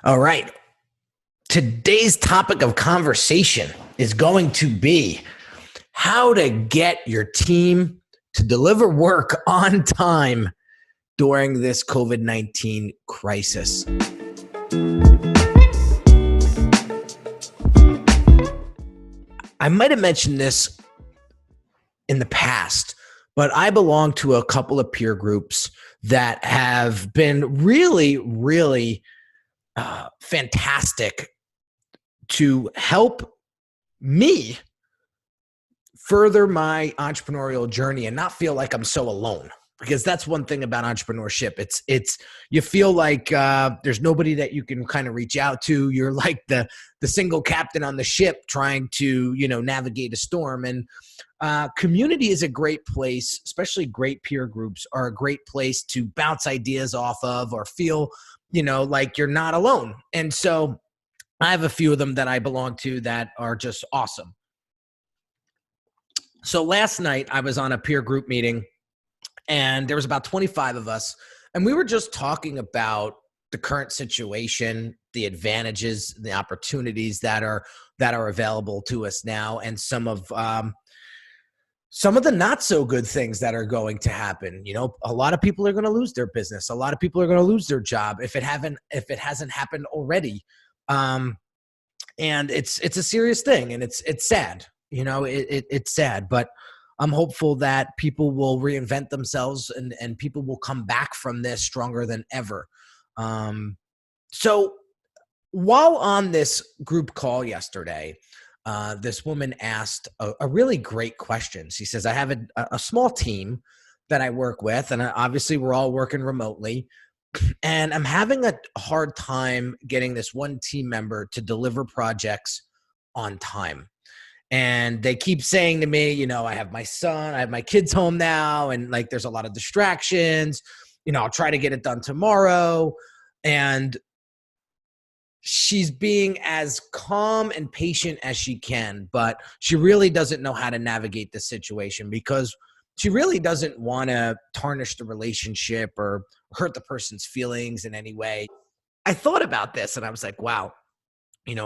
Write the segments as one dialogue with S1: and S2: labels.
S1: All right. Today's topic of conversation is going to be how to get your team to deliver work on time during this COVID-19 crisis. I might have mentioned this in the past, but I belong to a couple of peer groups that have been really fantastic to help me further my entrepreneurial journey and not feel like I'm so alone. Because that's one thing about entrepreneurship. It's you feel like there's nobody that you can kind of reach out to. You're like the single captain on the ship trying to navigate a storm. And community is a great place, especially great peer groups are a great place to bounce ideas off of or feel like you're not alone. And so I have a few of them that I belong to that are just awesome. So last night I was on a peer group meeting and there was about 25 of us, and we were just talking about the current situation, the advantages, the opportunities that are available to us now, and some of the not so good things that are going to happen. A lot of people are going to lose their business. A lot of people are going to lose their job if it hasn't happened already. And it's a serious thing, and it's sad. It's sad, but I'm hopeful that people will reinvent themselves and people will come back from this stronger than ever. So while on this group call yesterday, this woman asked a really great question. She says, I have a small team that I work with, and obviously we're all working remotely, and I'm having a hard time getting this one team member to deliver projects on time. And they keep saying to me, I have my son, I have my kids home now, and there's a lot of distractions. I'll try to get it done tomorrow. And she's being as calm and patient as she can, but she really doesn't know how to navigate the situation because she really doesn't want to tarnish the relationship or hurt the person's feelings in any way. I thought about this and I was like, wow,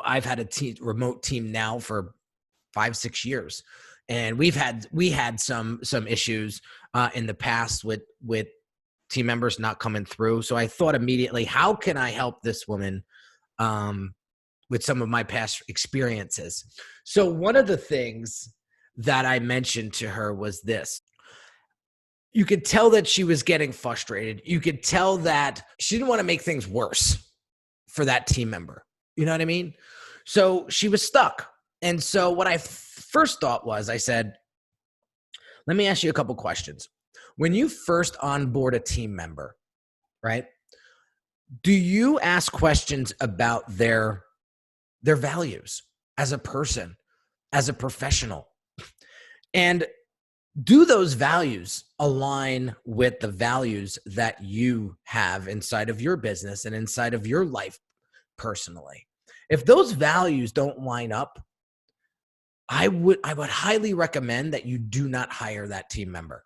S1: I've had a remote team now for 5-6 years, and we had some issues in the past with team members not coming through. So I thought immediately, how can I help this woman with some of my past experiences? So one of the things that I mentioned to her was this. You could tell that she was getting frustrated. You could tell that she didn't want to make things worse for that team member. You know what I mean? So she was stuck. And so what I first thought was, I said, let me ask you a couple questions. When you first onboard a team member, right, do you ask questions about their values as a person, as a professional? And do those values align with the values that you have inside of your business and inside of your life personally? If those values don't line up, I would highly recommend that you do not hire that team member,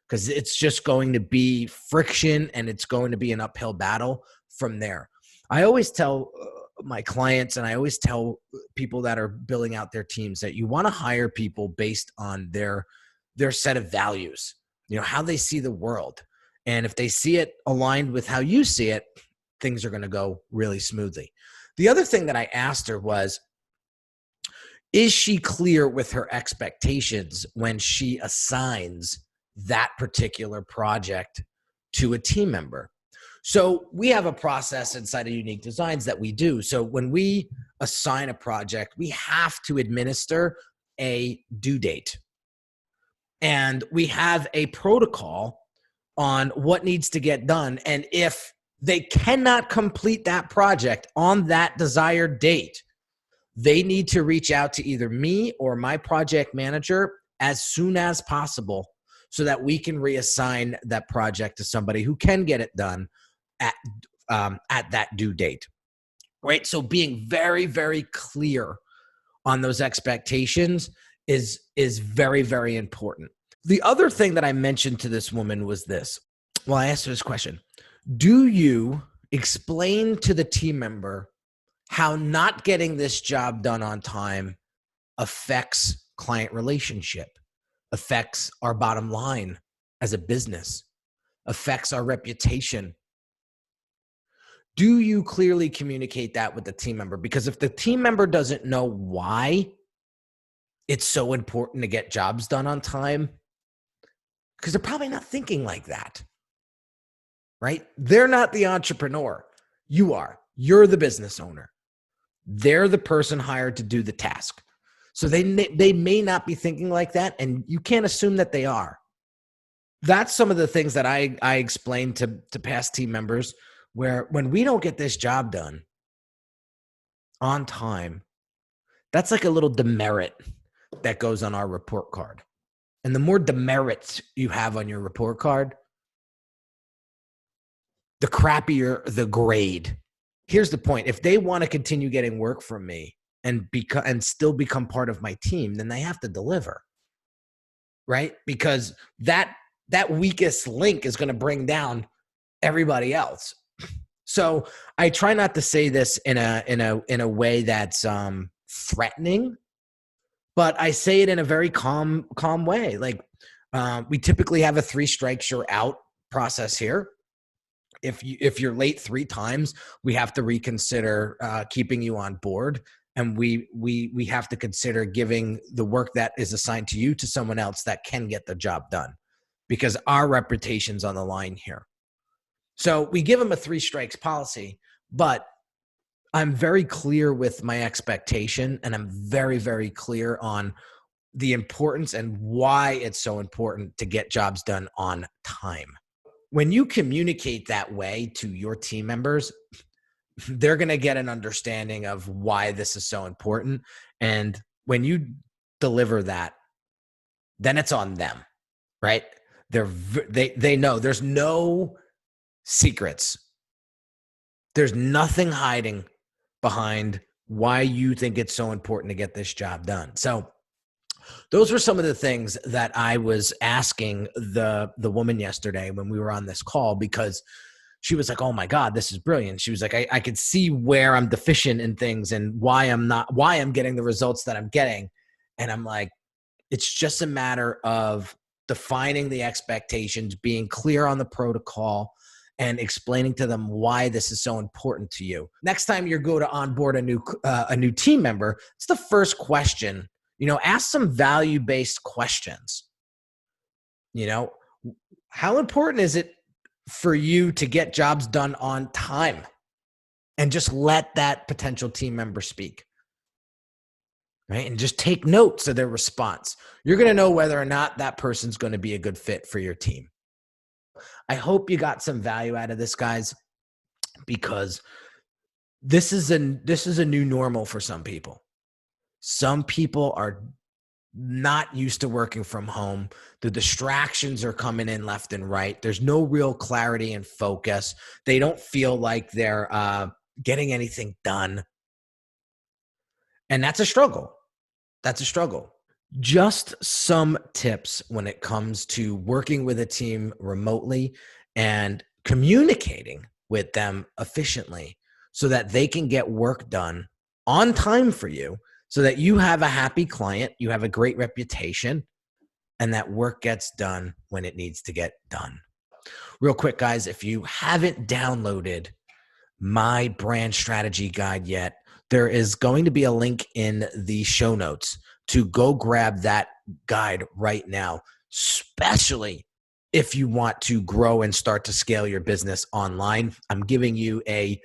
S1: because it's just going to be friction and it's going to be an uphill battle from there. I always tell my clients, and I always tell people that are building out their teams, that you want to hire people based on their set of values, how they see the world. And if they see it aligned with how you see it, things are going to go really smoothly. The other thing that I asked her was, is she clear with her expectations when she assigns that particular project to a team member? So we have a process inside of Unique Designz that we do. So when we assign a project, we have to administer a due date. And we have a protocol on what needs to get done. And if they cannot complete that project on that desired date, they need to reach out to either me or my project manager as soon as possible so that we can reassign that project to somebody who can get it done at that due date, right? So being very, very clear on those expectations is very, very important. The other thing that I mentioned to this woman was this. Well, I asked her this question. Do you explain to the team member how not getting this job done on time affects client relationship, affects our bottom line as a business, affects our reputation. Do you clearly communicate that with the team member? Because if the team member doesn't know why it's so important to get jobs done on time, because they're probably not thinking like that, right? They're not the entrepreneur. You are. You're the business owner. They're the person hired to do the task. So they may not be thinking like that, and you can't assume that they are. That's some of the things that I explain to past team members, where when we don't get this job done on time, that's like a little demerit that goes on our report card. And the more demerits you have on your report card, the crappier the grade. Here's the point. If they want to continue getting work from me and still become part of my team, then they have to deliver, right? Because that weakest link is going to bring down everybody else. So I try not to say this in a way that's threatening, but I say it in a very calm way. Like we typically have a 3 strikes you're out process here. If you're late 3 times, we have to reconsider keeping you on board, and we have to consider giving the work that is assigned to you to someone else that can get the job done, because our reputation's on the line here. So we give them a 3 strikes policy, but I'm very clear with my expectation, and I'm very, very clear on the importance and why it's so important to get jobs done on time. When you communicate that way to your team members, they're going to get an understanding of why this is so important. And when you deliver that, then it's on them, right? They know there's no secrets. There's nothing hiding behind why you think it's so important to get this job done. So those were some of the things that I was asking the woman yesterday when we were on this call, because she was like, oh my God, this is brilliant. She was like, I could see where I'm deficient in things and why I'm getting the results that I'm getting. And I'm like, it's just a matter of defining the expectations, being clear on the protocol, and explaining to them why this is so important to you. Next time you go to onboard a new team member, it's the first question. Ask some value-based questions. How important is it for you to get jobs done on time? And just let that potential team member speak, right? And just take notes of their response. You're going to know whether or not that person's going to be a good fit for your team. I hope you got some value out of this, guys, because this is a new normal for some people. Some people are not used to working from home. The distractions are coming in left and right. There's no real clarity and focus. They don't feel like they're getting anything done. And that's a struggle. Just some tips when it comes to working with a team remotely and communicating with them efficiently so that they can get work done on time for you, so that you have a happy client, you have a great reputation, and that work gets done when it needs to get done. Real quick, guys, if you haven't downloaded my brand strategy guide yet, there is going to be a link in the show notes to go grab that guide right now, especially if you want to grow and start to scale your business online. I'm giving you a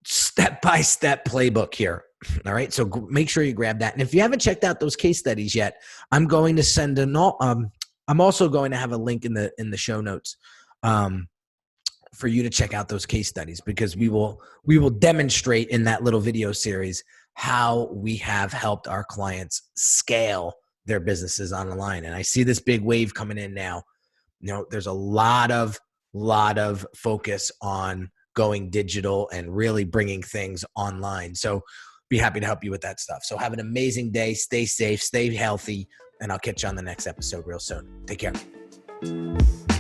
S1: step-by-step playbook here. All right. So make sure you grab that. And if you haven't checked out those case studies yet, I'm going to send I'm also going to have a link in the show notes for you to check out those case studies, because we will demonstrate in that little video series how we have helped our clients scale their businesses online. And I see this big wave coming in now. There's a lot of focus on going digital and really bringing things online. So be happy to help you with that stuff. So have an amazing day. Stay safe, stay healthy, and I'll catch you on the next episode real soon. Take care.